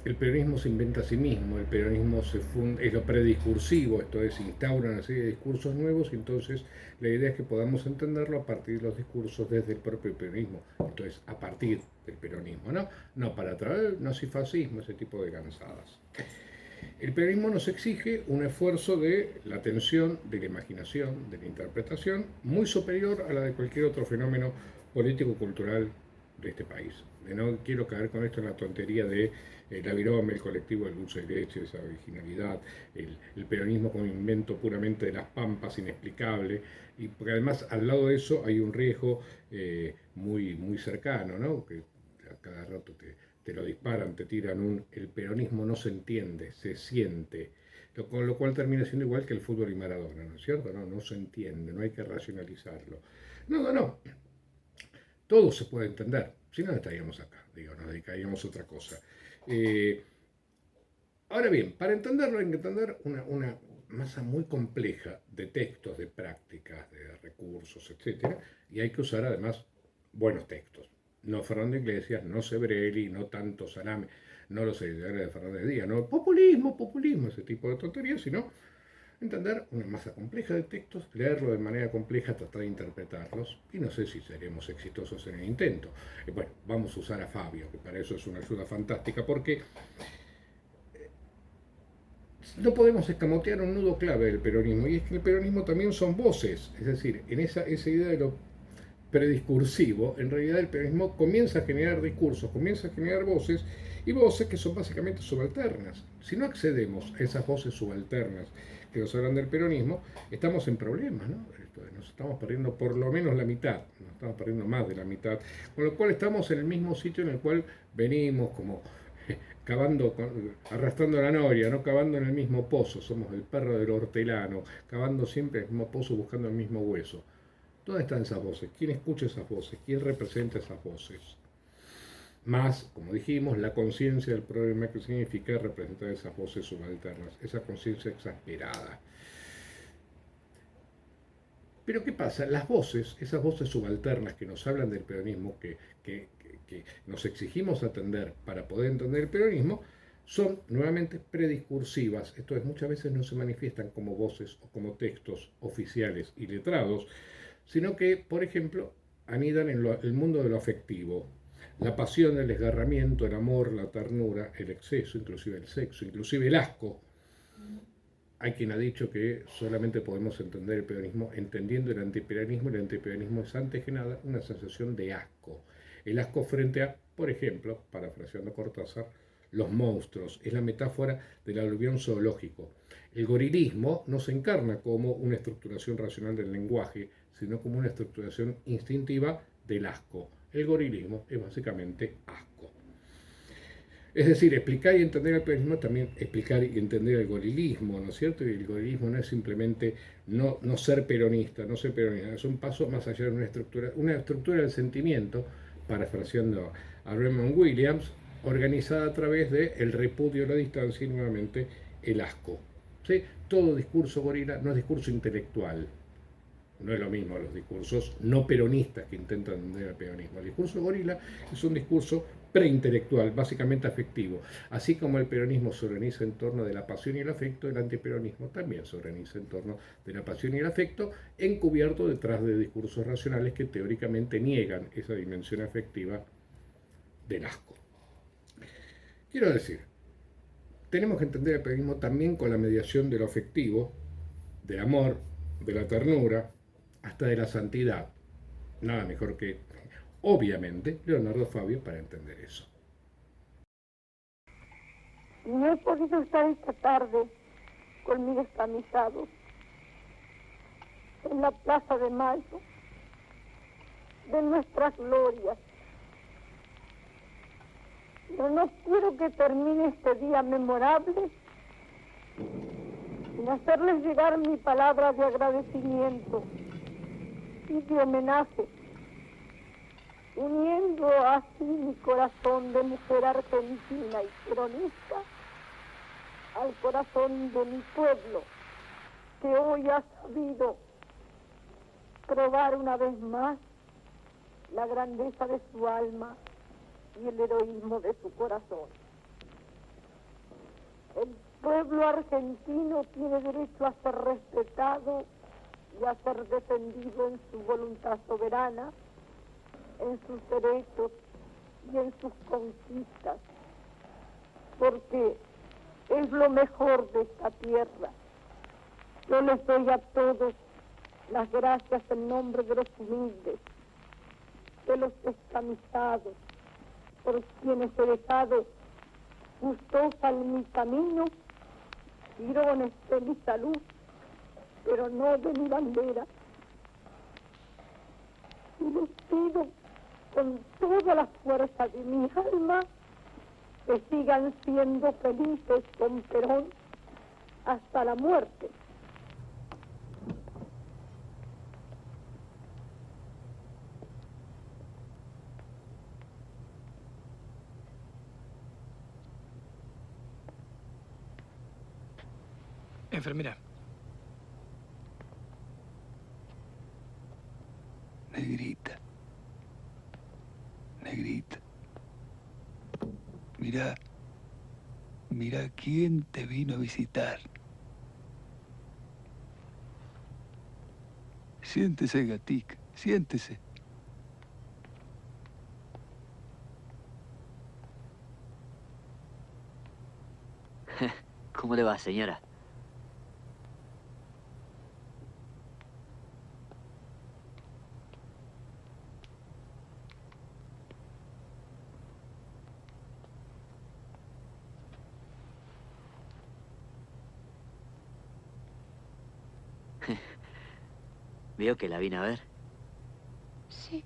el peronismo se inventa a sí mismo, el peronismo es lo prediscursivo, esto es, instaura una serie de discursos nuevos y entonces la idea es que podamos entenderlo a partir de los discursos desde el propio peronismo, entonces a partir del peronismo, ¿no? No para traer nazifascismo, ese tipo de cansadas. El peronismo nos exige un esfuerzo de la atención, de la imaginación, de la interpretación, muy superior a la de cualquier otro fenómeno político-cultural de este país. No quiero caer con esto en la tontería de la virome, el colectivo del dulce de leche, esa originalidad, el peronismo como invento puramente de las pampas, inexplicable, y porque además al lado de eso hay un riesgo muy cercano, ¿no? Que a cada rato te lo disparan, te tiran el peronismo no se entiende, se siente, con lo cual termina siendo igual que el fútbol y Maradona, ¿no es cierto? No se entiende, no hay que racionalizarlo. No, todo se puede entender, si no estaríamos acá, digo, nos dedicaríamos a otra cosa. Eh, Ahora bien, para entenderlo hay que entender una masa muy compleja de textos, de prácticas, de recursos, etcétera, y hay que usar además buenos textos. No Fernando Iglesias, no Sebrelli, no tanto Salame, no los seguidores de Fernández Díaz, no populismo, ese tipo de tonterías, sino entender una masa compleja de textos, leerlo de manera compleja, tratar de interpretarlos, y no sé si seremos exitosos en el intento. Bueno, vamos a usar a Fabio, que para eso es una ayuda fantástica, porque no podemos escamotear un nudo clave del peronismo, y es que el peronismo también son voces, es decir, en esa idea de lo prediscursivo, en realidad el peronismo comienza a generar discursos, comienza a generar voces, y voces que son básicamente subalternas. Si no accedemos a esas voces subalternas que nos hablan del peronismo, estamos en problemas, ¿no? Nos estamos perdiendo por lo menos la mitad, nos estamos perdiendo más de la mitad, con lo cual estamos en el mismo sitio en el cual venimos como cavando, arrastrando la noria, no cavando en el mismo pozo, somos el perro del hortelano, cavando siempre en el mismo pozo buscando el mismo hueso. ¿Dónde están esas voces? ¿Quién escucha esas voces? ¿Quién representa esas voces? Más, como dijimos, la conciencia del problema que significa representar esas voces subalternas, esa conciencia exasperada. Pero ¿qué pasa? Las voces, esas voces subalternas que nos hablan del peronismo, que nos exigimos atender para poder entender el peronismo, son nuevamente prediscursivas, esto es, muchas veces no se manifiestan como voces o como textos oficiales y letrados, sino que, por ejemplo, anidan en el mundo de lo afectivo, la pasión, el desgarramiento, el amor, la ternura, el exceso, inclusive el sexo, inclusive el asco. Hay quien ha dicho que solamente podemos entender el peronismo entendiendo el antiperonismo, y el antiperonismo es antes que nada una sensación de asco. El asco frente a, por ejemplo, parafraseando Cortázar, los monstruos, es la metáfora del aluvión zoológico. El gorilismo no se encarna como una estructuración racional del lenguaje, sino como una estructuración instintiva del asco. El gorilismo es básicamente asco. Es decir, explicar y entender el peronismo también explicar y entender el gorilismo, ¿no es cierto? Y el gorilismo no es simplemente no ser peronista, no ser peronista, es un paso más allá de una estructura del sentimiento, parafraseando a Raymond Williams, organizada a través del el repudio, la distancia y nuevamente el asco. ¿Sí? Todo discurso gorila no es discurso intelectual, no es lo mismo los discursos no peronistas que intentan entender el peronismo. El discurso gorila es un discurso preintelectual, básicamente afectivo. Así como el peronismo se organiza en torno de la pasión y el afecto, el antiperonismo también se organiza en torno de la pasión y el afecto, encubierto detrás de discursos racionales que teóricamente niegan esa dimensión afectiva del asco. Quiero decir, tenemos que entender el peronismo también con la mediación de lo afectivo, del amor, de la ternura, hasta de la santidad. Nada mejor que, obviamente, Leonardo Fabio para entender eso. No he podido estar esta tarde con mis descamisados en la Plaza de Mayo de nuestras glorias. Pero no quiero que termine este día memorable sin hacerles llegar mi palabra de agradecimiento y de homenaje, uniendo así mi corazón de mujer argentina y peronista al corazón de mi pueblo, que hoy ha sabido probar una vez más la grandeza de su alma y el heroísmo de su corazón. El pueblo argentino tiene derecho a ser respetado y a ser defendido en su voluntad soberana, en sus derechos y en sus conquistas, porque es lo mejor de esta tierra. Yo les doy a todos las gracias en nombre de los humildes, de los descamisados, por quienes he dejado gustosa en mi camino, tirones de mi salud, pero no de mi bandera. Y les pido con toda la fuerza de mi alma que sigan siendo felices con Perón hasta la muerte. Enfermera. Negrita. Negrita. Mira. Mira quién te vino a visitar. Siéntese, gatica. Siéntese. ¿Cómo le va, señora? ¿Vio que la vine a ver? Sí.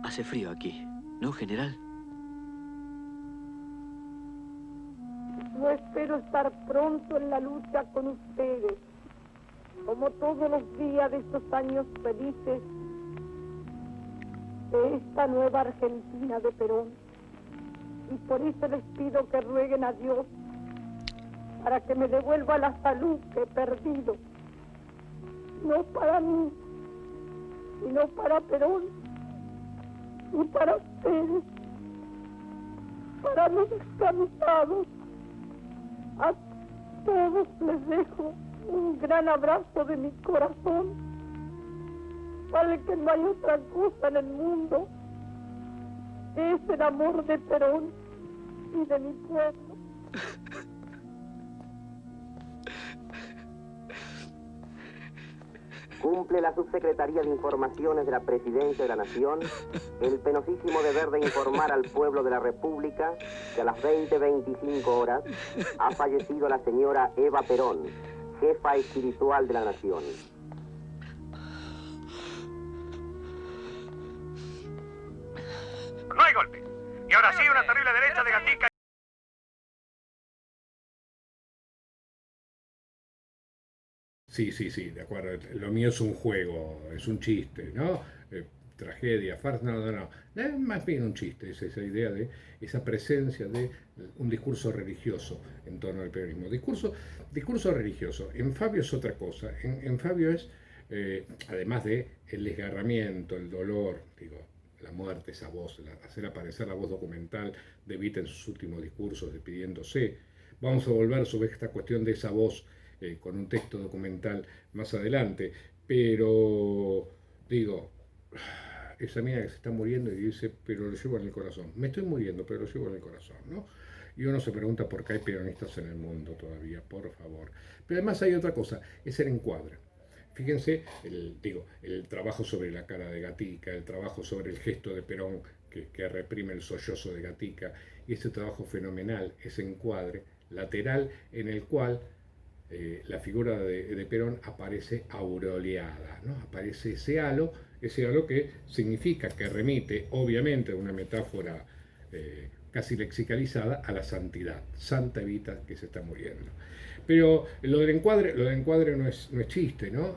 Hace frío aquí, ¿no, general? Yo espero estar pronto en la lucha con ustedes, como todos los días de estos años felices de esta nueva Argentina de Perón. Y por eso les pido que rueguen a Dios para que me devuelva la salud que he perdido, no para mí, sino para Perón y para ustedes, para los descansados. A todos les dejo un gran abrazo de mi corazón, para que no hay otra cosa en el mundo que es el amor de Perón y de mi pueblo. Cumple la Subsecretaría de Informaciones de la Presidencia de la Nación el penosísimo deber de informar al pueblo de la República que a las 20:25 horas ha fallecido la señora Eva Perón, jefa espiritual de la Nación. No hay golpe. Y ahora sí, una terrible derecha de Gatica. Sí, de acuerdo. Lo mío es un juego, es un chiste, ¿no? Tragedia, farsa, no. Es más bien un chiste, es esa idea de esa presencia de un discurso religioso en torno al peronismo. Discurso religioso. En Fabio es otra cosa. En Fabio es, además de el desgarramiento, el dolor, digo, la muerte, esa voz, hacer aparecer la voz documental de Vita en sus últimos discursos despidiéndose. Vamos a volver sobre esta cuestión de esa voz con un texto documental más adelante, pero digo, esa mina que se está muriendo y dice, pero lo llevo en el corazón. Me estoy muriendo, pero lo llevo en el corazón, ¿no? Y uno se pregunta por qué hay peronistas en el mundo todavía, por favor. Pero además hay otra cosa, es el encuadre. Fíjense, el trabajo sobre la cara de Gatica, el trabajo sobre el gesto de Perón que reprime el sollozo de Gatica, y ese trabajo fenomenal, ese encuadre lateral en el cual la figura de Perón aparece aureoleada, ¿no? Aparece ese halo que significa, que remite obviamente a una metáfora casi lexicalizada a la santidad, Santa Evita que se está muriendo. Pero lo del encuadre no es chiste, ¿no?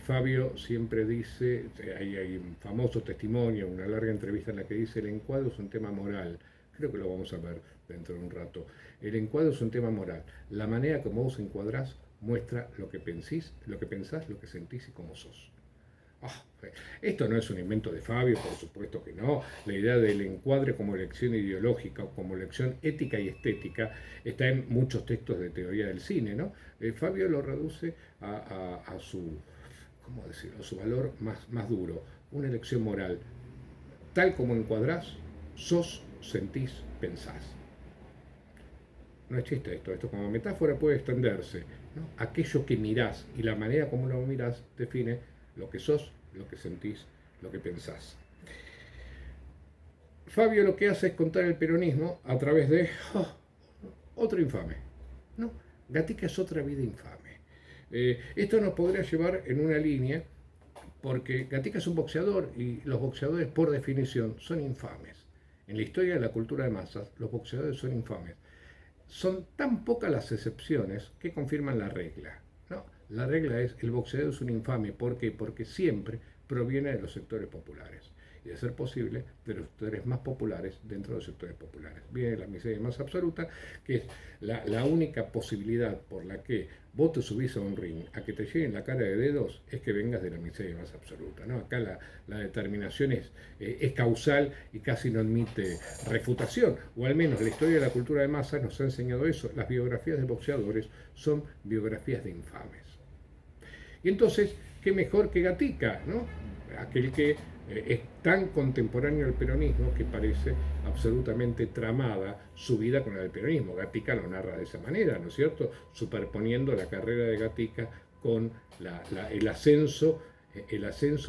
Fabio siempre dice, hay un famoso testimonio, una larga entrevista en la que dice: el encuadre es un tema moral. Creo que lo vamos a ver dentro de un rato. El encuadre es un tema moral. La manera como vos encuadrás muestra lo que pensás, lo que sentís y cómo sos. Esto no es un invento de Fabio, por supuesto que no. La idea del encuadre como elección ideológica o como elección ética y estética está en muchos textos de teoría del cine, ¿no? Fabio lo reduce a su, ¿cómo decirlo?, a su valor más duro, una elección moral. Tal como encuadrás, sos, sentís, pensás. No es chiste esto como metáfora puede extenderse, ¿no? Aquello que mirás y la manera como lo mirás define lo que sos, lo que sentís, lo que pensás. Fabio lo que hace es contar el peronismo a través de otro infame, ¿no? Gatica es otra vida infame. Esto nos podría llevar en una línea, porque Gatica es un boxeador y los boxeadores por definición son infames. En la historia de la cultura de masas, los boxeadores son infames. Son tan pocas las excepciones que confirman la regla, ¿no? La regla es: el boxeador es un infame. ¿Por qué? Porque siempre proviene de los sectores populares. Y de ser posible, de los sectores más populares dentro de los sectores populares. Viene la miseria más absoluta, que es la única posibilidad por la que vos te subís a un ring a que te lleguen la cara de dedos, es que vengas de la miseria más absoluta, ¿no? Acá la determinación es causal y casi no admite refutación, o al menos la historia de la cultura de masas nos ha enseñado eso. Las biografías de boxeadores son biografías de infames. Y entonces, ¿qué mejor que Gatica, ¿no? Aquel que es tan contemporáneo al peronismo que parece absolutamente tramada su vida con la del peronismo. Gatica lo narra de esa manera, ¿no es cierto?, superponiendo la carrera de Gatica con el ascenso,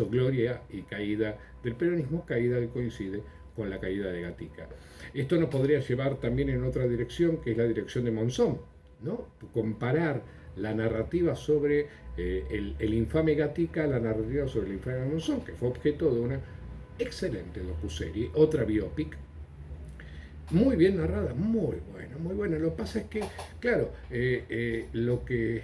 gloria y caída del peronismo, caída que coincide con la caída de Gatica. Esto nos podría llevar también en otra dirección, que es la dirección de Monzón, ¿no? Comparar la narrativa sobre el infame Gatica, la narrativa sobre el infame Monzón, que fue objeto de una excelente docuserie, otra biopic, muy bien narrada, muy buena. Lo que pasa es que, claro, lo que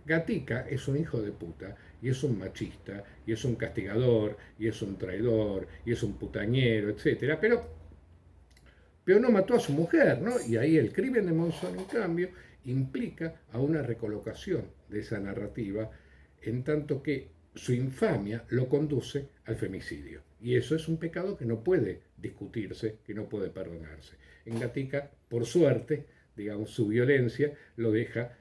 Gatica es un hijo de puta, y es un machista, y es un castigador, y es un traidor, y es un putañero, etcétera, pero no mató a su mujer, ¿no? Y ahí el crimen de Monzón, en cambio, implica a una recolocación de esa narrativa, en tanto que su infamia lo conduce al femicidio. Y eso es un pecado que no puede discutirse, que no puede perdonarse. En Gatica, por suerte, digamos, su violencia lo deja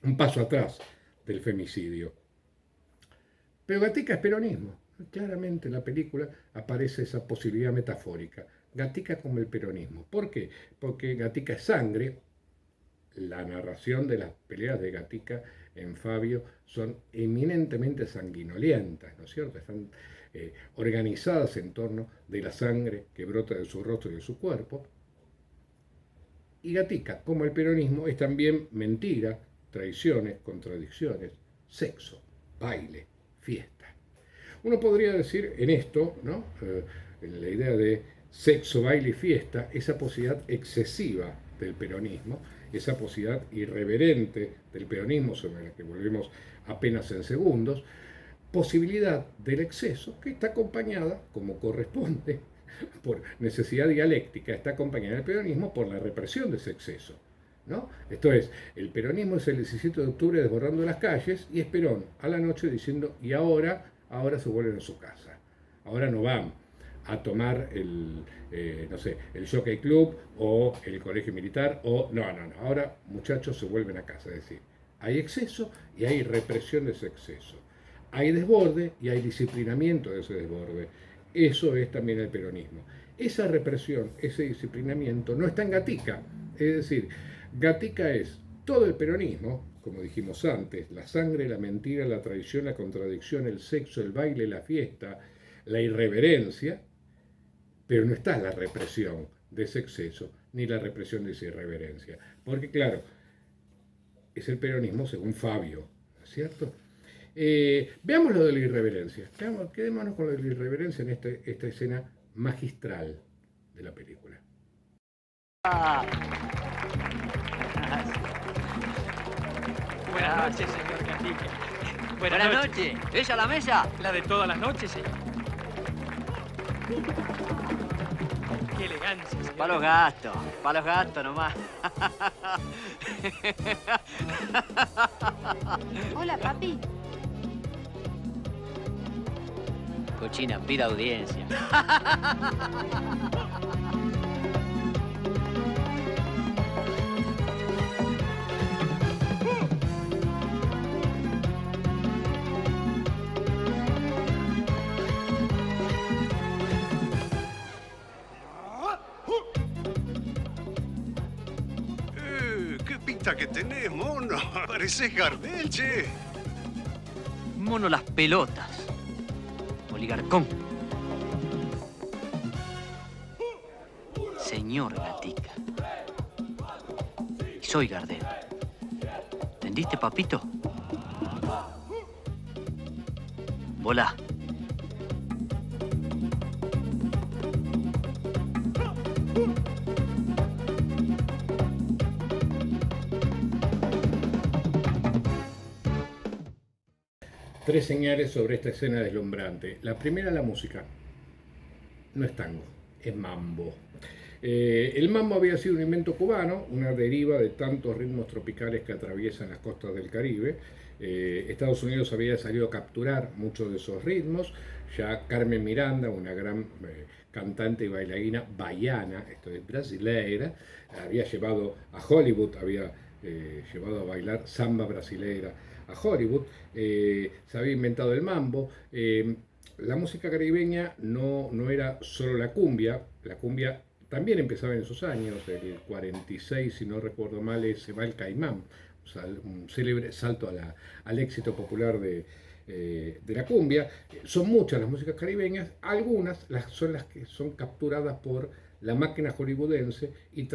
un paso atrás del femicidio. Pero Gatica es peronismo. Claramente en la película aparece esa posibilidad metafórica. Gatica como el peronismo. ¿Por qué? Porque Gatica es sangre. La narración de las peleas de Gatica en Fabio son eminentemente sanguinolientas, ¿no es cierto? Están organizadas en torno de la sangre que brota de su rostro y de su cuerpo. Y Gatica, como el peronismo, es también mentira, traiciones, contradicciones, sexo, baile, fiesta. Uno podría decir en esto, ¿no? En la idea de sexo, baile y fiesta, esa posibilidad excesiva del peronismo, esa posibilidad irreverente del peronismo, sobre la que volvemos apenas en segundos, posibilidad del exceso que está acompañada, como corresponde, por necesidad dialéctica, está acompañada del peronismo por la represión de ese exceso, ¿no? Esto es, el peronismo es el 17 de octubre desbordando las calles y es Perón a la noche diciendo: y ahora se vuelven a su casa, ahora no van a tomar el Jockey Club o el colegio militar, no, ahora muchachos se vuelven a casa. Es decir, hay exceso y hay represión de ese exceso, hay desborde y hay disciplinamiento de ese desborde. Eso es también el peronismo. Esa represión, ese disciplinamiento no está en Gatica. Es decir, Gatica es todo el peronismo, como dijimos antes, la sangre, la mentira, la traición, la contradicción, el sexo, el baile, la fiesta, la irreverencia, pero no está la represión de ese exceso ni la represión de esa irreverencia. Porque claro, es el peronismo según Fabio, ¿no es cierto? Veamos lo de la irreverencia. Quedémonos con lo de la irreverencia en esta escena magistral de la película. Buenas noches, señor Gatica. Buenas noches. ¿Ella a la mesa? La de todas las noches, señor. Qué elegancia, señor. Pa' los gastos nomás. Hola, papi. Cochina, pida audiencia. ¿Qué pinta que tenés, mono? Parecés Gardel, che. Mono las pelotas. Oligarcón. Señor Gatica. Y soy Gardel. ¿Entendiste, papito? Volá. Tres señales sobre esta escena deslumbrante. La primera, la música. No es tango, es mambo. El mambo había sido un invento cubano, una deriva de tantos ritmos tropicales que atraviesan las costas del Caribe. Estados Unidos había salido a capturar muchos de esos ritmos. Ya Carmen Miranda, una gran cantante y bailarina baiana, esto es brasileira, había llevado a Hollywood, había llevado a bailar samba brasileira a Hollywood, se había inventado el mambo. La música caribeña no era solo la cumbia también empezaba en esos años, el 46, si no recuerdo mal, se va el Caimán, o sea, un célebre salto al éxito popular de la cumbia. Son muchas las músicas caribeñas, algunas son las que son capturadas por la máquina hollywoodense y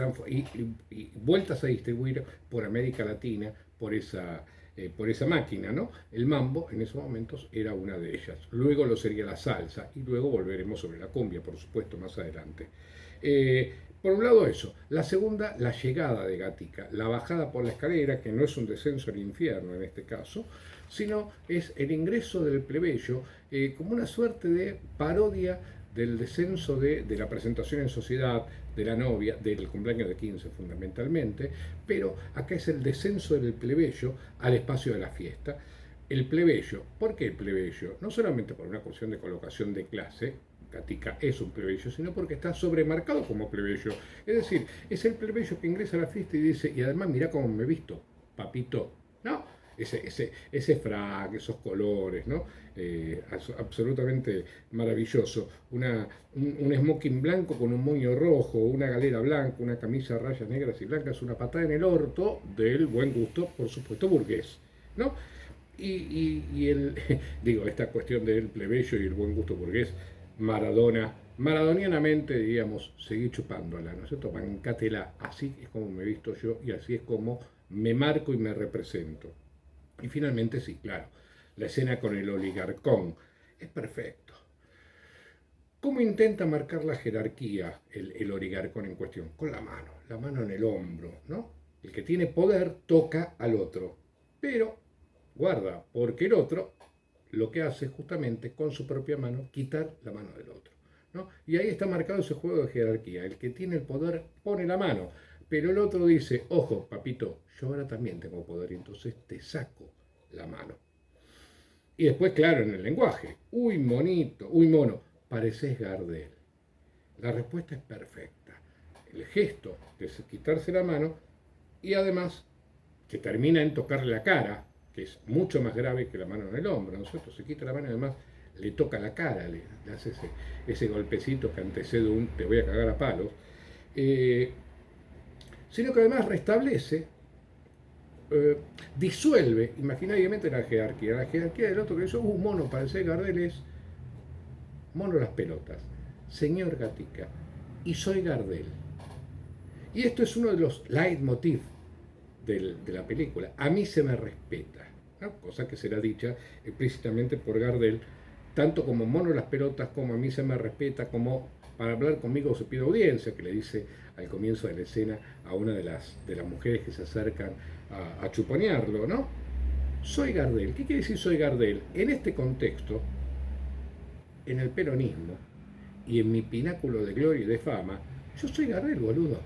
vueltas a distribuir por América Latina por esa máquina, ¿no? El mambo en esos momentos era una de ellas. Luego lo sería la salsa y luego volveremos sobre la cumbia, por supuesto, más adelante. Por un lado eso. La segunda, la llegada de Gatica, la bajada por la escalera, que no es un descenso al infierno en este caso, sino es el ingreso del plebeyo como una suerte de parodia del descenso de la presentación en sociedad, de la novia, del cumpleaños de 15 fundamentalmente, pero acá es el descenso del plebeyo al espacio de la fiesta. El plebeyo, ¿por qué el plebeyo? No solamente por una cuestión de colocación de clase, Gatica es un plebeyo, sino porque está sobremarcado como plebeyo. Es decir, es el plebeyo que ingresa a la fiesta y dice, y además mirá cómo me he visto, papito, ¿no? Ese frac, esos colores, ¿no? Absolutamente maravilloso. Un smoking blanco con un moño rojo, una galera blanca, una camisa a rayas negras y blancas, una patada en el orto del buen gusto, por supuesto, burgués, ¿no? Digo, esta cuestión del plebeyo y el buen gusto burgués, maradonianamente, digamos, seguí chupándola, ¿no es cierto? Bancátela, así es como me he visto yo y así es como me marco y me represento. Y finalmente, sí, claro, la escena con el oligarcón es perfecto. ¿Cómo intenta marcar la jerarquía el oligarcón en cuestión? Con la mano en el hombro, ¿no? El que tiene poder toca al otro, pero guarda, porque el otro lo que hace es justamente con su propia mano quitar la mano del otro, ¿no? Y ahí está marcado ese juego de jerarquía. El que tiene el poder pone la mano, pero el otro dice, ojo, papito, yo ahora también tengo poder, entonces te saco la mano. Y después, claro, en el lenguaje, uy, monito, uy, mono, pareces Gardel. La respuesta es perfecta. El gesto de quitarse la mano y además que termina en tocarle la cara, que es mucho más grave que la mano en el hombro, ¿no es cierto? Se quita la mano y además le toca la cara, le hace ese golpecito que antecede un te voy a cagar a palos, sino que además restablece disuelve imaginariamente la jerarquía. La jerarquía del otro que dice, mono, parece Gardel es mono las pelotas, señor Gatica, y soy Gardel. Y esto es uno de los leitmotiv de la película. A mí se me respeta, ¿no? Cosa que será dicha explícitamente por Gardel, tanto como mono las pelotas, como a mí se me respeta, como para hablar conmigo se pide audiencia, que le dice al comienzo de la escena a una de las mujeres que se acercan a chuponearlo, ¿no? Soy Gardel. ¿Qué quiere decir soy Gardel? En este contexto, en el peronismo y en mi pináculo de gloria y de fama, yo soy Gardel, boludo.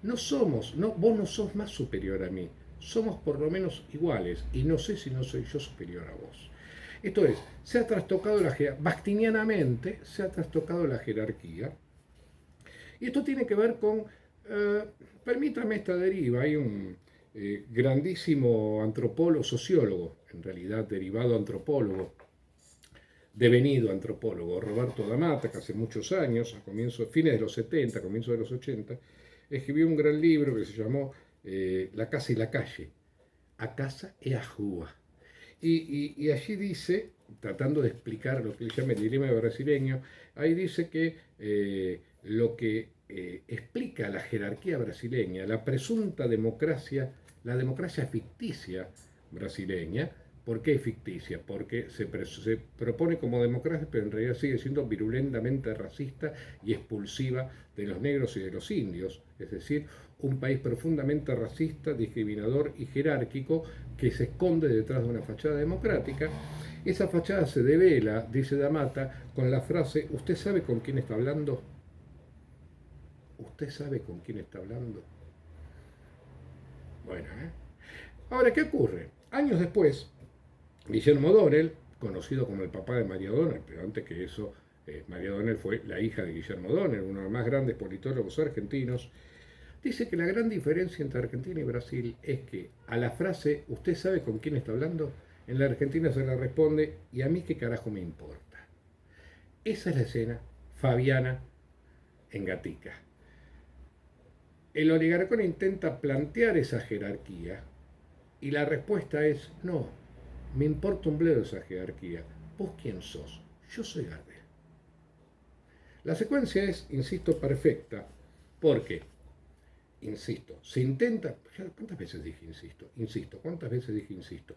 No somos, no, vos no sos más superior a mí, somos por lo menos iguales, y no sé si no soy yo superior a vos. Esto es, se ha trastocado la jerarquía, bastinianamente se ha trastocado la jerarquía, y esto tiene que ver con, permítame esta deriva, hay un grandísimo antropólogo, sociólogo, en realidad derivado antropólogo, devenido antropólogo, Roberto D'Amata, que hace muchos años, fines de los 70, comienzos de los 80, escribió un gran libro que se llamó La casa y la calle, a casa e a rua. Y allí dice, tratando de explicar lo que él llama el dilema brasileño, ahí dice que lo que explica la jerarquía brasileña, la presunta democracia, la democracia ficticia brasileña. ¿Por qué ficticia? Porque se propone como democracia, pero en realidad sigue siendo virulentamente racista y expulsiva de los negros y de los indios. Es decir, un país profundamente racista, discriminador y jerárquico que se esconde detrás de una fachada democrática. Esa fachada se devela, dice D'Amata, con la frase, ¿usted sabe con quién está hablando? ¿Usted sabe con quién está hablando? Bueno, Ahora, ¿qué ocurre? Años después, Guillermo O'Donnell, conocido como el papá de María O'Donnell, pero antes que eso, María O'Donnell fue la hija de Guillermo O'Donnell, uno de los más grandes politólogos argentinos, dice que la gran diferencia entre Argentina y Brasil es que a la frase ¿usted sabe con quién está hablando? En la Argentina se le responde ¿y a mí qué carajo me importa? Esa es la escena fabiana en Gatica. El oligarcón intenta plantear esa jerarquía y la respuesta es no, me importa un bledo esa jerarquía. ¿Vos quién sos? Yo soy Gardel. La secuencia es, insisto, perfecta, porque, insisto, se intenta, ¿cuántas veces dije insisto? Insisto, ¿cuántas veces dije insisto?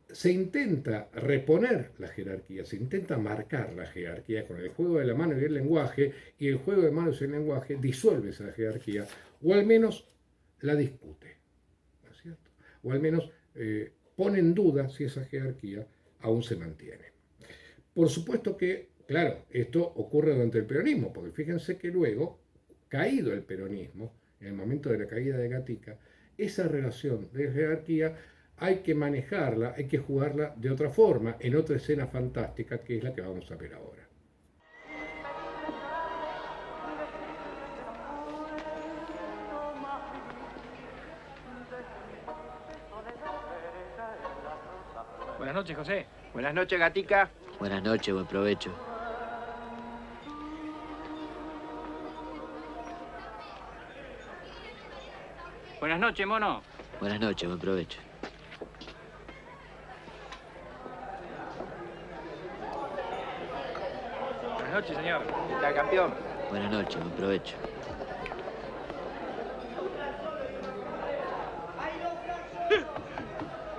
Se intenta reponer la jerarquía, se intenta marcar la jerarquía con el juego de la mano y el lenguaje, y el juego de manos y el lenguaje disuelve esa jerarquía, o al menos la discute, ¿no es cierto? O al menos pone en duda si esa jerarquía aún se mantiene. Por supuesto que, claro, esto ocurre durante el peronismo, porque fíjense que luego, caído el peronismo, en el momento de la caída de Gatica, esa relación de jerarquía hay que manejarla, hay que jugarla de otra forma, en otra escena fantástica, que es la que vamos a ver ahora. Buenas noches, José. Buenas noches, Gatica. Buenas noches, buen provecho. Buenas noches, mono. Buenas noches, buen provecho. Buenas noches, señor. ¿Qué tal, campeón? Buenas noches, buen provecho.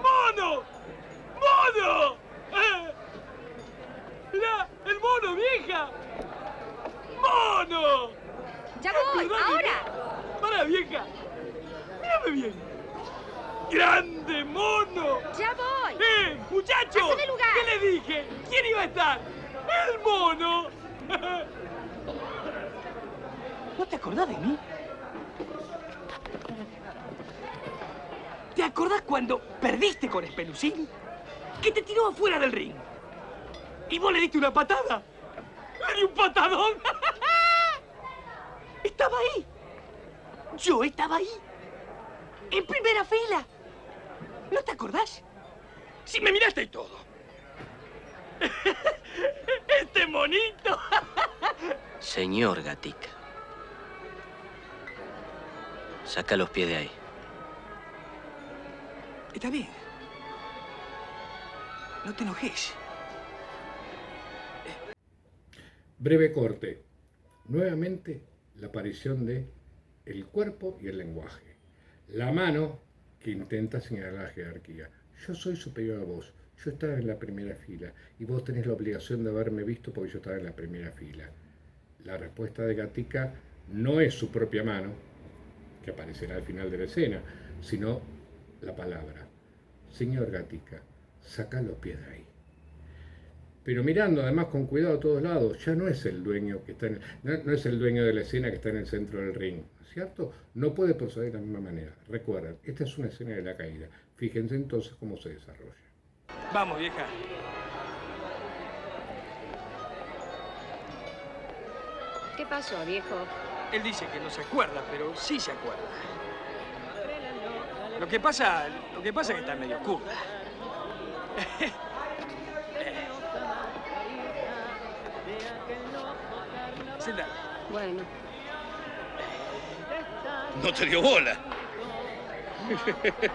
¡Mono! ¡Mono! ¡Mirá! ¡El mono, vieja! ¡Mono! ¡Ya voy! Perdón, ¡Ahora! ¡Para, vieja! ¡Mírame bien! ¡Grande mono! ¡Ya voy! ¡Muchacho! ¡Haceme lugar! ¿Qué le dije? ¿Quién iba a estar? ¡El mono! ¿No te acordás de mí? ¿Te acordás cuando perdiste con Espelucín? Que te tiró afuera del ring. ¿Y vos le diste una patada? ¡Le di un patadón! Estaba ahí. Yo estaba ahí. En primera fila. ¿No te acordás? Si me miraste y todo. Este monito. Señor Gatica. Saca los pies de ahí. Está bien. No te enojes. Breve corte. Nuevamente la aparición de el cuerpo y el lenguaje. La mano que intenta señalar la jerarquía. Yo soy superior a vos. Yo estaba en la primera fila y vos tenés la obligación de haberme visto porque yo estaba en la primera fila. La respuesta de Gatica no es su propia mano, que aparecerá al final de la escena, sino la palabra. Señor Gatica, saca los pies de ahí. Pero mirando además con cuidado a todos lados, ya no es el dueño que está no es el dueño de la escena que está en el centro del ring, ¿cierto? No puede proceder de la misma manera. Recuerden, esta es una escena de la caída. Fíjense entonces cómo se desarrolla. Vamos, vieja. ¿Qué pasó, viejo? Él dice que no se acuerda, pero sí se acuerda. Lo que pasa es que está medio curda. Sentate. Bueno. No te dio bola.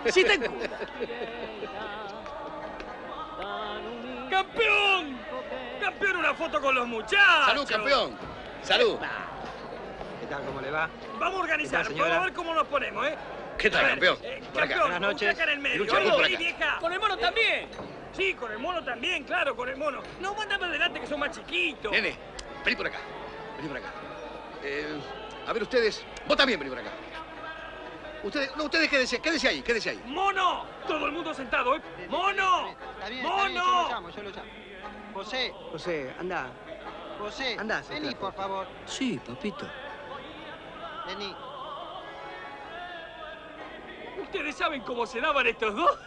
Sí está en curda. ¡Campeón! ¡Campeón, una foto con los muchachos! ¡Salud, campeón! ¡Salud! ¿Qué tal? ¿Cómo le va? Vamos a organizar, ¿Qué tal, vamos señora? a ver cómo nos ponemos, ¿eh? ¿Qué tal, campeón? Por acá. Campeón, Buenas noches. acá en el medio. Lucha, vos por Sí, acá. vieja. ¡Con el mono también! Sí, con el mono también, claro, con el mono. No, mándame adelante que son más chiquitos. Nene, vení por acá. Vení por acá. A ver, ustedes. Vos también vení por acá. Ustedes quédense ahí, quédense ahí. ¡Mono! Todo el mundo sentado, ¿eh? ¡Mono! Está bien, ¡Mono! yo lo llamo. José, anda. José, Andá, vení, sentate. por favor. Sí, papito. Vení. ¿Ustedes saben cómo se daban estos dos?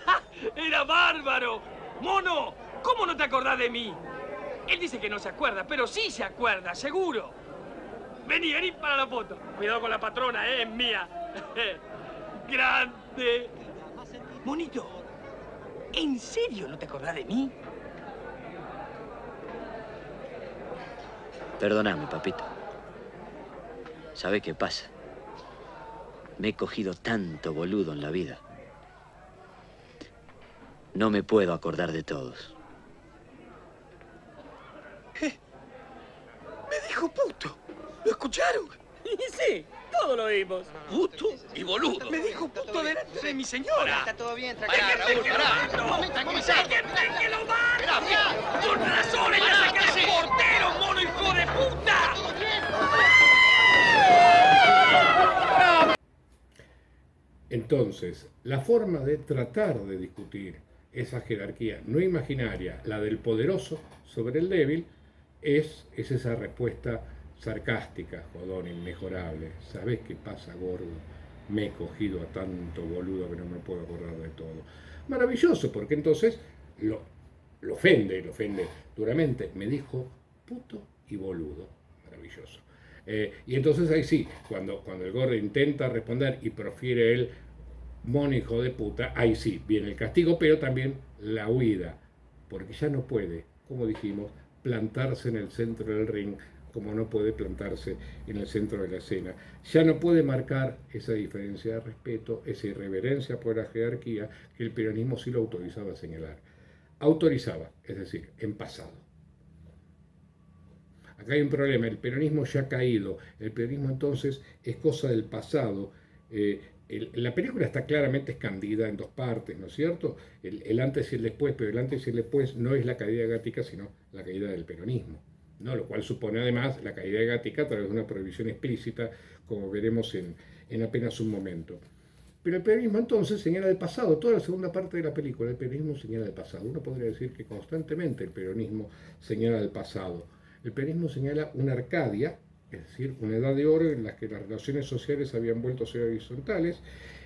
¡Era bárbaro! ¡Mono! ¿Cómo no te acordás de mí? Él dice que no se acuerda, pero sí se acuerda, seguro. Vení para la foto. Cuidado con la patrona, es mía. ¡Grande! Monito, ¿en serio no te acordás de mí? Perdóname, papito. ¿Sabe qué pasa? Me he cogido tanto boludo en la vida. No me puedo acordar de todos. Me dijo puto. ¿Lo escucharon? Sí, todo lo vimos. Puto y boludo. Me dijo puto delante de mi señora. Está todo bien, Pará, tranquilo. Raúl, pará. Tranquilizate. ¡Déjenme que lo mato! Esperá, viejo. ¡Con razón le Pará, sacar ¿qué el haces? portero, mono hijo de puta! Entonces, la forma de tratar de discutir esa jerarquía no imaginaria, la del poderoso sobre el débil, es esa respuesta sarcástica, jodón, inmejorable. ¿Sabés qué pasa, gordo? Me he cogido a tanto boludo que no me puedo acordar de todo. Maravilloso, porque entonces lo ofende duramente. Me dijo puto y boludo. Maravilloso. Y entonces ahí sí, cuando el gordo intenta responder y profiere el mono hijo de puta, ahí sí, viene el castigo, pero también la huida, porque ya no puede, como dijimos, plantarse en el centro del ring, como no puede plantarse en el centro de la escena. Ya no puede marcar esa diferencia de respeto, esa irreverencia por la jerarquía que el peronismo sí lo autorizaba a señalar. Autorizaba, es decir, en pasado. Acá hay un problema, el peronismo ya ha caído, el peronismo entonces es cosa del pasado. La película está claramente escandida en dos partes, ¿no es cierto? El antes y el después, pero el antes y el después no es la caída de Gatica, sino la caída del peronismo, ¿no? Lo cual supone además la caída de Gatica a través de una prohibición explícita, como veremos en apenas un momento. Pero el peronismo entonces señala el pasado, toda la segunda parte de la película, el peronismo señala el pasado. Uno podría decir que constantemente el peronismo señala el pasado. El peronismo señala una Arcadia, es decir, una edad de oro en la que las relaciones sociales habían vuelto a ser horizontales.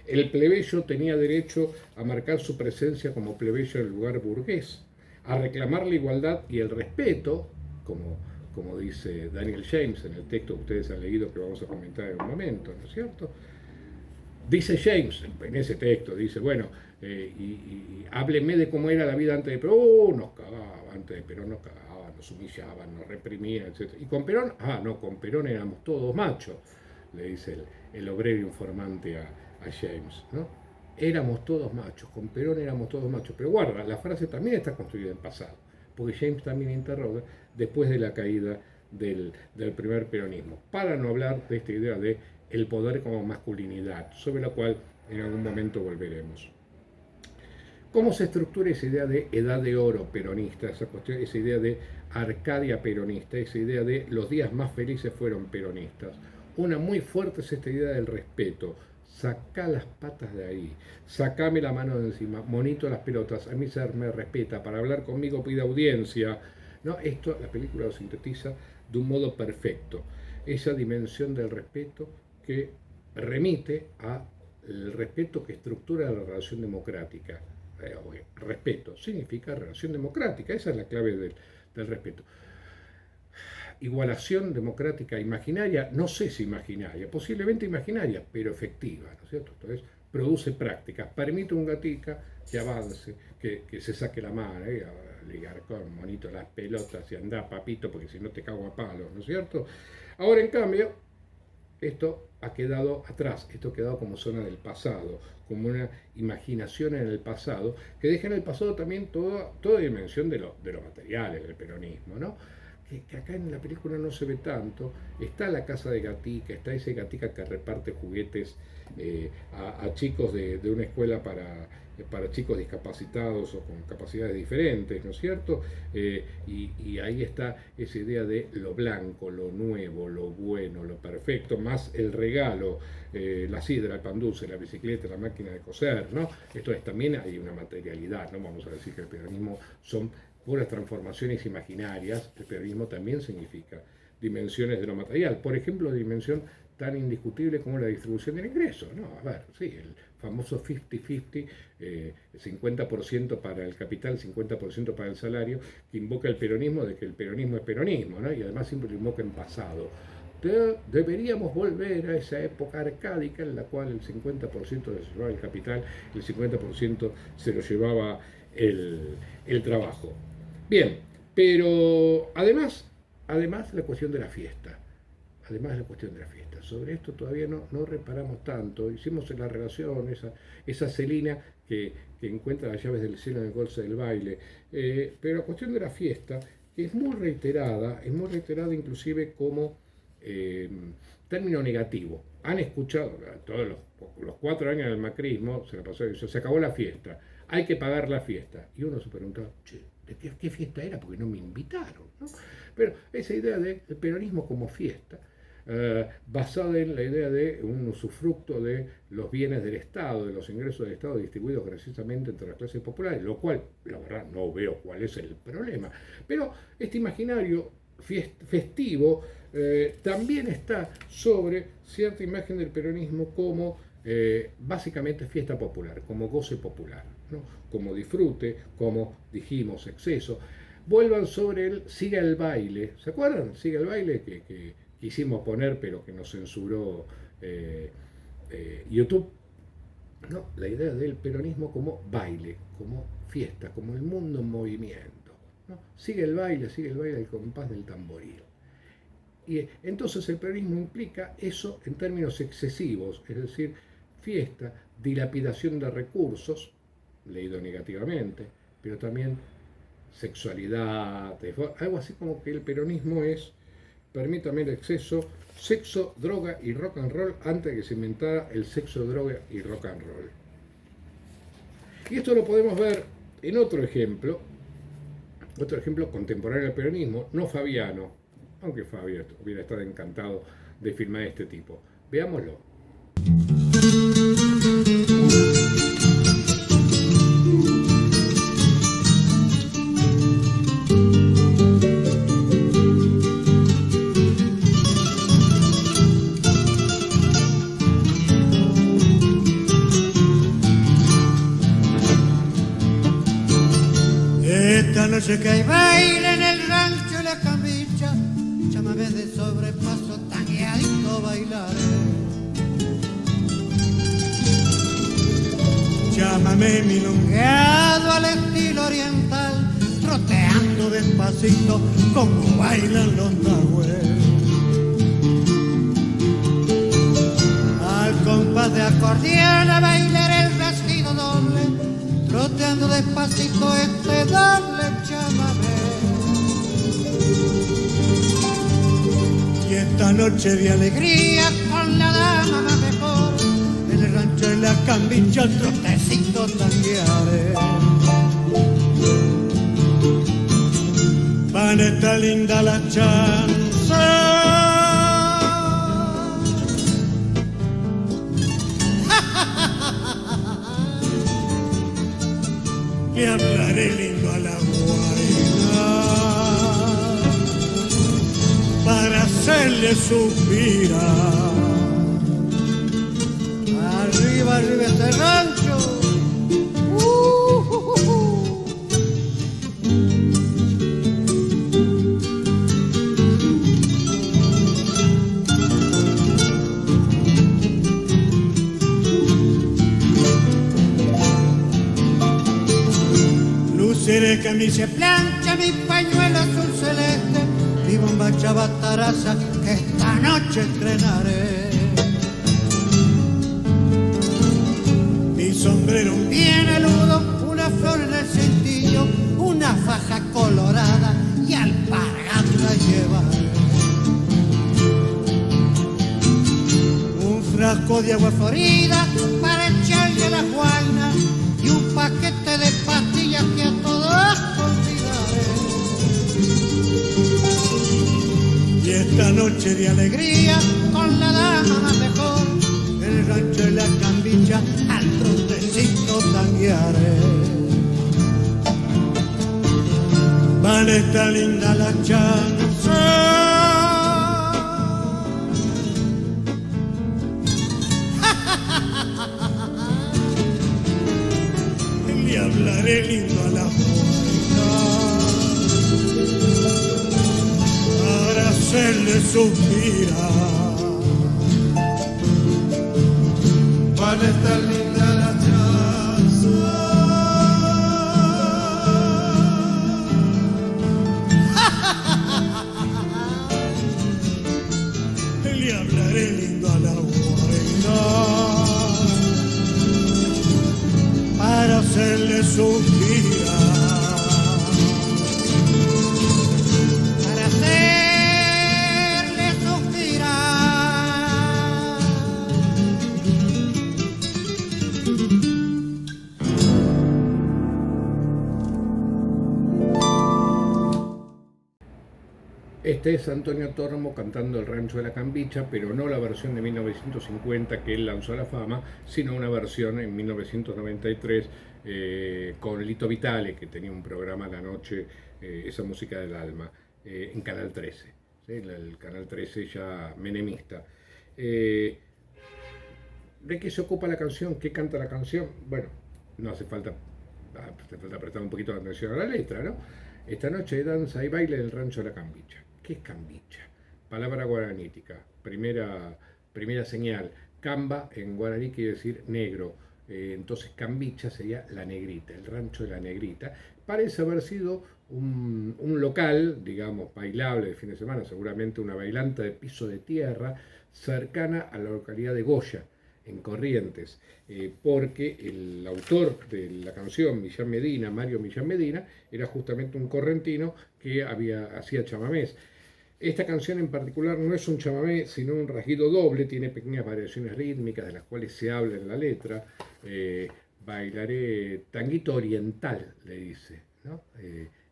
El plebeyo tenía derecho a marcar su presencia como plebeyo en el lugar burgués, a reclamar la igualdad y el respeto, como dice Daniel James en el texto que ustedes han leído, que vamos a comentar en un momento, ¿no es cierto? Dice James en ese texto, dice, bueno, y hábleme de cómo era la vida antes de Perón. Nos cagaba, antes de Perón nos cagaba, nos humillaban, nos reprimían, etc. Y con Perón, con Perón éramos todos machos, le dice el obrero informante a James, ¿no? éramos todos machos, con Perón éramos todos machos. Pero guarda, la frase también está construida en pasado, porque James también interroga después de la caída del primer peronismo, para no hablar de esta idea de el poder como masculinidad, sobre la cual en algún momento volveremos. ¿Cómo se estructura esa idea de edad de oro peronista, esa idea de Arcadia peronista, esa idea de los días más felices fueron peronistas? Una muy fuerte es esta idea del respeto. Sacá las patas de ahí, sacame la mano de encima, monito las pelotas, a mí se me respeta, para hablar conmigo pide audiencia. ¿No? Esto la película lo sintetiza de un modo perfecto. Esa dimensión del respeto que remite al respeto que estructura la relación democrática. Respeto significa relación democrática, esa es la clave del respeto. Igualación democrática imaginaria, no sé si imaginaria, posiblemente imaginaria, pero efectiva, ¿no es cierto? Entonces, produce prácticas, permite un gatica que avance, que se saque la mano, a ligar con monito las pelotas y andá, papito, porque si no te cago a palos, ¿no es cierto? Ahora, en cambio, esto ha quedado atrás, esto ha quedado como zona del pasado, como una imaginación en el pasado, que deja en el pasado también toda dimensión de lo material, del peronismo, ¿no? Que acá en la película no se ve tanto. Está la casa de Gatica, está ese Gatica que reparte juguetes a chicos de una escuela para chicos discapacitados o con capacidades diferentes, ¿no es cierto? Y ahí está esa idea de lo blanco, lo nuevo, lo bueno, lo perfecto, más el regalo, la sidra, el pan dulce, la bicicleta, la máquina de coser, ¿no? Esto es, también hay una materialidad, no vamos a decir que el peronismo son puras transformaciones imaginarias. El peronismo también significa dimensiones de lo material. Por ejemplo, dimensión tan indiscutible como la distribución del ingreso, ¿no? A ver, sí, el famoso 50-50, 50% para el capital, 50% para el salario, que invoca el peronismo de que el peronismo es peronismo, ¿no? Y además siempre lo invoca en pasado. Deberíamos volver a esa época arcádica en la cual el 50% se llevaba el capital, el 50% se lo llevaba el trabajo. Bien, pero además la cuestión de la fiesta. Sobre esto todavía no reparamos tanto. Hicimos en la relación esa Celina que encuentra las llaves del cielo en el golpe del baile. Pero la cuestión de la fiesta, que es muy reiterada inclusive como término negativo. Han escuchado todos los 4 años del macrismo, se la pasó eso, se acabó la fiesta, hay que pagar la fiesta. Y uno se preguntaba, ¿de qué fiesta era? Porque no me invitaron, ¿no? Pero esa idea del peronismo como fiesta, basada en la idea de un usufructo de los bienes del Estado, de los ingresos del Estado distribuidos graciosamente entre las clases populares, lo cual, la verdad, no veo cuál es el problema. Pero este imaginario festivo también está sobre cierta imagen del peronismo como básicamente fiesta popular, como goce popular, ¿no? Como disfrute, como dijimos, exceso. Vuelvan sobre el siga el baile, ¿se acuerdan? Siga el baile que quisimos poner pero que nos censuró YouTube. No, la idea del peronismo como baile, como fiesta, como el mundo en movimiento, ¿no? Sigue el baile al compás del tamboril. Y entonces el peronismo implica eso en términos excesivos, es decir, fiesta, dilapidación de recursos, leído negativamente, pero también sexualidad, algo así como que el peronismo es, permítame el exceso, sexo, droga y rock and roll antes de que se inventara el sexo, droga y rock and roll. Y esto lo podemos ver en otro ejemplo contemporáneo al peronismo, no fabiano, aunque Fabio hubiera estado encantado de filmar este tipo. Veámoslo. Esta noche que hay baile en el rancho La Camilla, llámame de sobrepaso tagueadito bailar. Llámame milongueado al estilo oriental, troteando despacito como bailan los nahuel. Al compás de acordeón a bailar el rasguito troteando despacito este doble chamamé. Y esta noche de alegría con la dama más mejor, en el rancho de la Cambicha el trotecito tanguearé. Van esta linda la chanza, le hablaré lindo a la guarina para hacerle suspirar. Arriba, arriba este rancho. Luceré camisa plancha, mi pañuelo azul celeste, mi bomba chavataraza que esta noche estrenaré. Mi sombrero bien aludo, una flor en el cintillo, una faja colorada y alpargata llevaré. Un frasco de agua florida para echarle a la guaina y un paquete de pastillas que a todos olvidaré. Y esta noche de alegría con la dama más mejor, en el rancho de la Cambicha al trotecito tanguearé. Van esta linda la chanza, le hablaré lindo a la boca para hacerle suspirar. Van esta linda la chanza, le hablaré lindo a la buena para hacerle suspirar. Para hacerle suspirar. Este es Antonio Tormo cantando El Rancho de la Cambicha, pero no la versión de 1950 que él lanzó a la fama, sino una versión en 1993 con Lito Vitale, que tenía un programa a la noche, Esa música del alma, en Canal 13, ¿sí? El Canal 13 ya menemista. ¿De qué se ocupa la canción? ¿Qué canta la canción? Bueno, no hace falta prestar un poquito de atención a la letra, ¿no? Esta noche danza y baile en el Rancho de la Cambicha. ¿Qué es Cambicha? Palabra guaranítica, primera señal. Camba en guaraní quiere decir negro, entonces Cambicha sería la negrita, el rancho de la negrita. Parece haber sido un local, digamos, bailable de fin de semana, seguramente una bailanta de piso de tierra, cercana a la localidad de Goya, en Corrientes, porque el autor de la canción, Millán Medina, Mario Millán Medina, era justamente un correntino que hacía chamamés. Esta canción en particular no es un chamamé, sino un rasguido doble, tiene pequeñas variaciones rítmicas de las cuales se habla en la letra. Bailaré tanguito oriental, le dice, ¿no?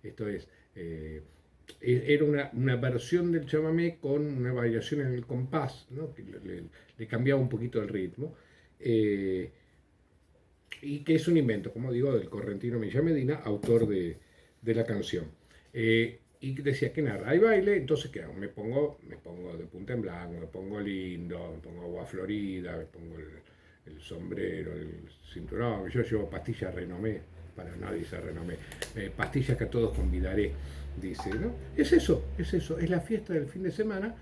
Esto es, era una versión del chamamé con una variación en el compás, ¿no? Que le cambiaba un poquito el ritmo, y que es un invento, como digo, del correntino Millán Medina, autor de la canción. Y decía que narra y baile, entonces ¿qué hago? Me pongo de punta en blanco, me pongo lindo, me pongo agua florida, me pongo el sombrero, el cinturón. Yo llevo pastillas Renomé, para nadie dice Renomé, pastillas que a todos convidaré, dice, ¿no? Es eso, es la fiesta del fin de semana,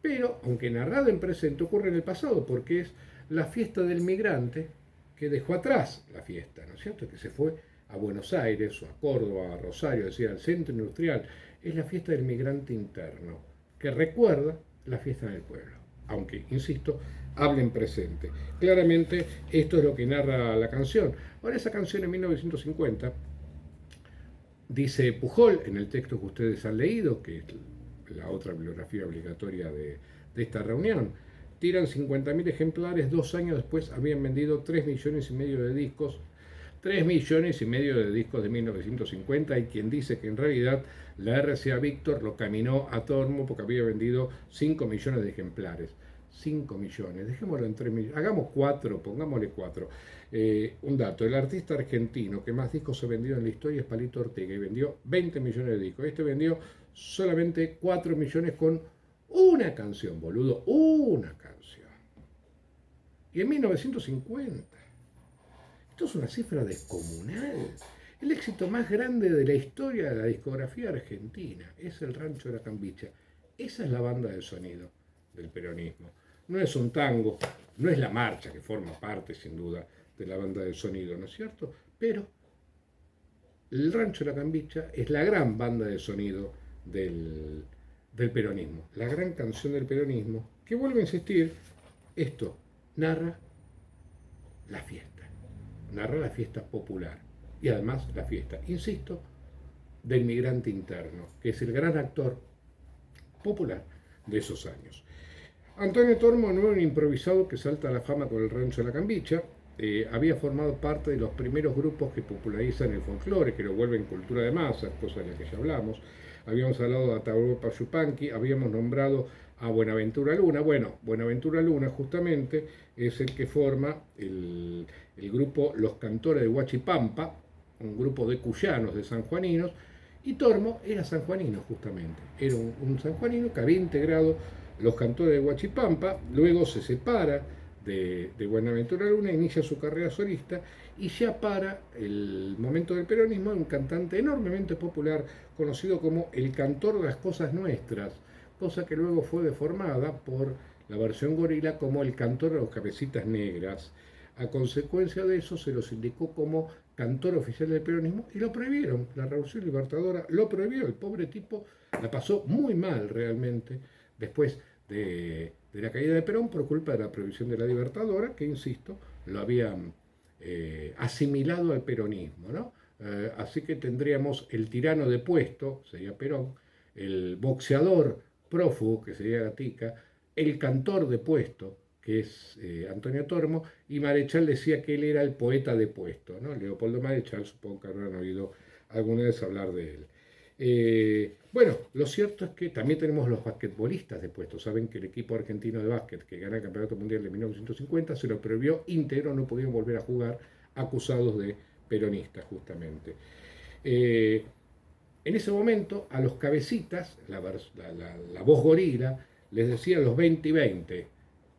pero aunque narrado en presente, ocurre en el pasado, porque es la fiesta del migrante que dejó atrás la fiesta, ¿no es cierto? Que se fue a Buenos Aires o a Córdoba, a Rosario, es decir, al centro industrial. Es la fiesta del migrante interno, que recuerda la fiesta del pueblo. aunque, insisto, habla en presente. Claramente esto es lo que narra la canción. Ahora, esa canción en 1950, dice Pujol, en el texto que ustedes han leído, que es la otra bibliografía obligatoria de esta reunión, tiran 50.000 ejemplares, 2 años después habían vendido 3,5 millones de discos, 3,5 millones de discos de 1950. Hay quien dice que en realidad la RCA Victor lo caminó a Tormo porque había vendido 5 millones de ejemplares. 5 millones, dejémoslo en 3 millones, hagamos 4, pongámosle 4. Un dato, el artista argentino que más discos se vendió en la historia es Palito Ortega y vendió 20 millones de discos. Este vendió solamente 4 millones con una canción, boludo, una canción. Y en 1950, esto es una cifra descomunal. El éxito más grande de la historia de la discografía argentina es El Rancho de la Cambicha. Esa es la banda de sonido del peronismo. No es un tango, no es la marcha, que forma parte sin duda de la banda de sonido, ¿no es cierto? Pero El Rancho de la Cambicha es la gran banda de sonido del peronismo, la gran canción del peronismo, que vuelvo a insistir, esto narra la fiesta popular y además la fiesta, insisto, del migrante interno, que es el gran actor popular de esos años. Antonio Tormo no era un improvisado que salta a la fama con El Rancho de la Cambicha. Había formado parte de los primeros grupos que popularizan el folclore, que lo vuelven cultura de masas, cosa de la que ya hablamos. Habíamos hablado de Atahualpa Yupanqui, habíamos nombrado a Buenaventura Luna. Bueno, Buenaventura Luna justamente es el que forma el grupo Los Cantores de Huachipampa, un grupo de cuyanos, de sanjuaninos, y Tormo era sanjuanino justamente, era un sanjuanino que había integrado Los Cantores de Huachipampa, luego se separa de Buenaventura Luna, inicia su carrera solista y ya para el momento del peronismo un cantante enormemente popular conocido como el cantor de las cosas nuestras, cosa que luego fue deformada por la versión gorila como el cantor de los cabecitas negras. A consecuencia de eso se los indicó como cantor oficial del peronismo y lo prohibieron. La Revolución Libertadora lo prohibió. El pobre tipo la pasó muy mal realmente después de la caída de Perón por culpa de la prohibición de la Libertadora, que, insisto, lo habían asimilado al peronismo, ¿no? Así que tendríamos el tirano de puesto, sería Perón, el boxeador prófugo, que sería Gatica, el cantor de puesto, que es Antonio Tormo, y Marechal decía que él era el poeta de puesto, ¿no? Leopoldo Marechal, supongo que habrán oído alguna vez hablar de él. Bueno, lo cierto es que también tenemos los basquetbolistas de puesto. Saben que el equipo argentino de básquet que gana el Campeonato Mundial de 1950 se lo prohibió íntegro, no podían volver a jugar, acusados de peronistas justamente. En ese momento a los cabecitas, la voz gorila, les decía los 20 y 20.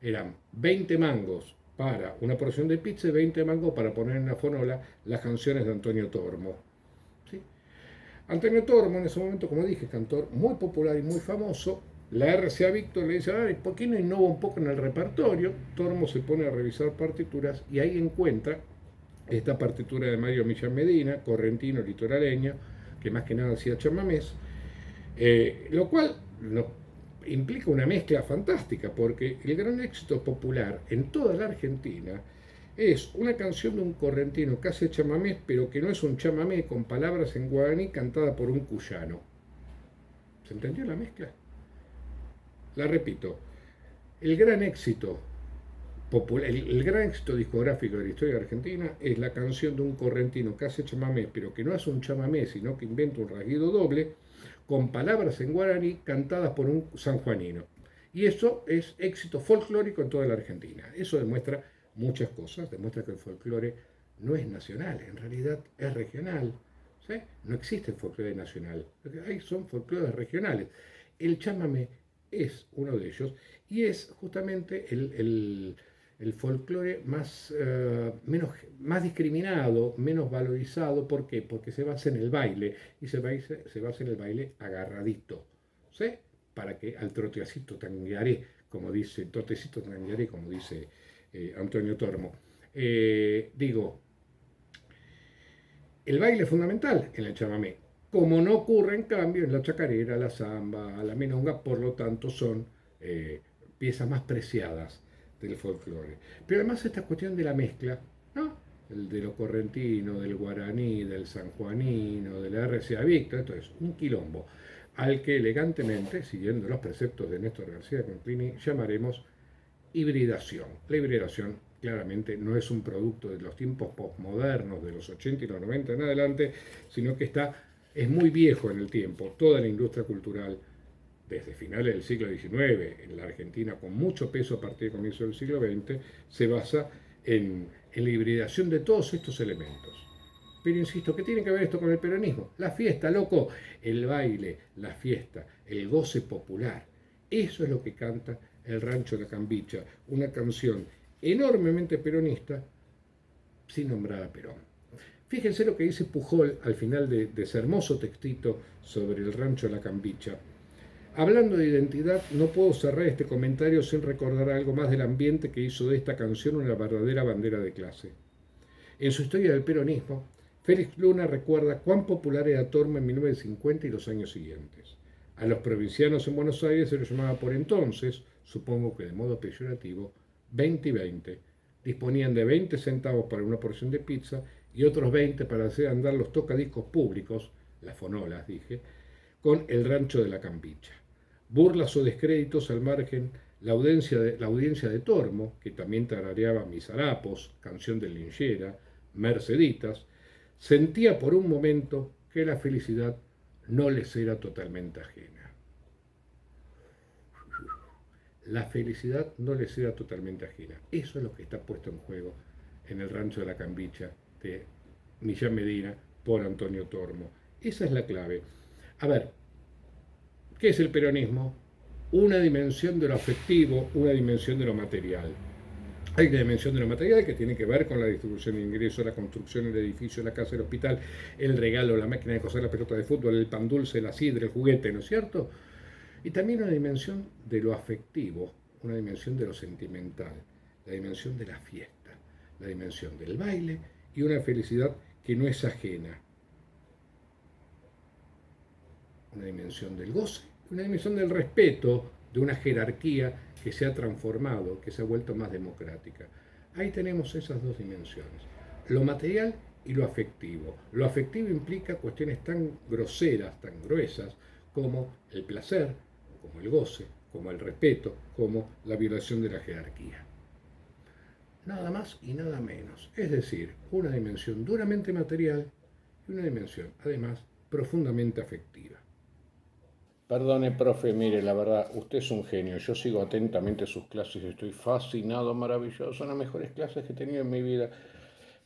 Eran 20 mangos para una porción de pizza y 20 mangos para poner en la fonola las canciones de Antonio Tormo. ¿Sí? Antonio Tormo, en ese momento, como dije, cantor muy popular y muy famoso. La RCA Victor le dice, ¿por qué no innova un poco en el repertorio? Tormo se pone a revisar partituras y ahí encuentra esta partitura de Mario Millán Medina, correntino, litoraleño, que más que nada hacía chamamés, lo cual implica una mezcla fantástica, porque el gran éxito popular en toda la Argentina es una canción de un correntino que hace chamamés, pero que no es un chamamé con palabras en guaraní cantada por un cuyano. ¿Se entendió la mezcla? La repito, el gran éxito popular, el gran éxito discográfico de la historia de Argentina es la canción de un correntino que hace chamamé, pero que no es un chamamé, sino que inventa un rasguido doble, con palabras en guaraní cantadas por un sanjuanino. Y eso es éxito folclórico en toda la Argentina. Eso demuestra muchas cosas, demuestra que el folclore no es nacional, en realidad es regional. ¿Sí? No existe el folclore nacional, lo que hay son folclores regionales. El chamamé es uno de ellos y es justamente el folclore más discriminado, menos valorizado. ¿Por qué? Porque se basa en el baile y se basa en el baile agarradito, ¿sí? Para que al troteacito tanguearé, como dice, trotecito tanguearé, como dice Antonio Tormo. Digo, el baile es fundamental en el chamamé, como no ocurre en cambio en la chacarera, la samba, la milonga, por lo tanto son piezas más preciadas del folclore. Pero además esta cuestión de la mezcla, ¿no? El de lo correntino, del guaraní, del sanjuanino, de la RCA Víctor, esto es un quilombo, al que elegantemente, siguiendo los preceptos de Néstor García Conclini, llamaremos hibridación. La hibridación claramente no es un producto de los tiempos postmodernos, de los 80 y los 90 en adelante, sino que es muy viejo en el tiempo. Toda la industria cultural, desde finales del siglo XIX, en la Argentina, con mucho peso a partir del comienzo del siglo XX, se basa en la hibridación de todos estos elementos. Pero insisto, ¿qué tiene que ver esto con el peronismo? La fiesta, loco, el baile, la fiesta, el goce popular. Eso es lo que canta El Rancho de la Cambicha, una canción enormemente peronista, sin nombrar a Perón. Fíjense lo que dice Pujol al final de ese hermoso textito sobre El Rancho de la Cambicha. Hablando de identidad, no puedo cerrar este comentario sin recordar algo más del ambiente que hizo de esta canción una verdadera bandera de clase. En su historia del peronismo, Félix Luna recuerda cuán popular era Tormo en 1950 y los años siguientes. A los provincianos en Buenos Aires se los llamaba por entonces, supongo que de modo peyorativo, 20 y 20. Disponían de 20 centavos para una porción de pizza y otros 20 para hacer andar los tocadiscos públicos, las fonolas, dije, con El Rancho de la Cambicha. Burlas o descréditos al margen, la audiencia de Tormo, que también tarareaba Mis Harapos, canción de Linchera, Merceditas, sentía por un momento que la felicidad no les era totalmente ajena. La felicidad no les era totalmente ajena. Eso es lo que está puesto en juego en El Rancho de la Cambicha de Millán Medina por Antonio Tormo. Esa es la clave. A ver, ¿qué es el peronismo? Una dimensión de lo afectivo, una dimensión de lo material. Hay una dimensión de lo material que tiene que ver con la distribución de ingresos, la construcción del edificio, la casa, el hospital, el regalo, la máquina de coser, la pelota de fútbol, el pan dulce, la sidra, el juguete, ¿no es cierto? Y también una dimensión de lo afectivo, una dimensión de lo sentimental, la dimensión de la fiesta, la dimensión del baile y una felicidad que no es ajena. Una dimensión del goce, una dimensión del respeto de una jerarquía que se ha transformado, que se ha vuelto más democrática. Ahí tenemos esas dos dimensiones, lo material y lo afectivo. Lo afectivo implica cuestiones tan groseras, tan gruesas, como el placer, como el goce, como el respeto, como la violación de la jerarquía. Nada más y nada menos. Es decir, una dimensión duramente material y una dimensión, además, profundamente afectiva. Perdone, profe, mire, la verdad, usted es un genio. Yo sigo atentamente sus clases y estoy fascinado, maravilloso. Son las mejores clases que he tenido en mi vida.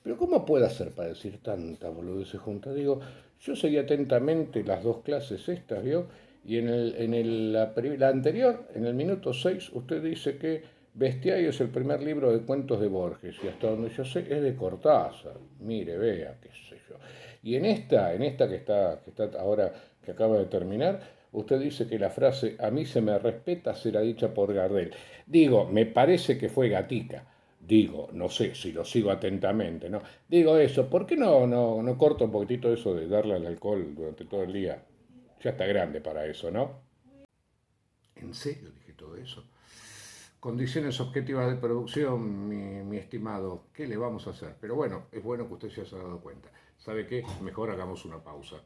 Pero ¿cómo puede hacer para decir tanta boludeces juntas? Digo, yo seguí atentamente las dos clases estas, ¿vio? Y la anterior, en el minuto 6, usted dice que Bestiario es el primer libro de cuentos de Borges. Y hasta donde yo sé, es de Cortázar. Mire, vea, qué sé yo. Y en esta que está ahora, que acaba de terminar, usted dice que la frase "a mí se me respeta" será dicha por Gardel. Digo, me parece que fue Gatica. Digo, no sé si lo sigo atentamente, ¿no? Digo eso, ¿por qué no corta un poquitito eso de darle al alcohol durante todo el día? Ya está grande para eso, ¿no? ¿En serio dije todo eso? Condiciones objetivas de producción, mi estimado, ¿qué le vamos a hacer? Pero bueno, es bueno que usted se haya dado cuenta. ¿Sabe qué? Mejor hagamos una pausa.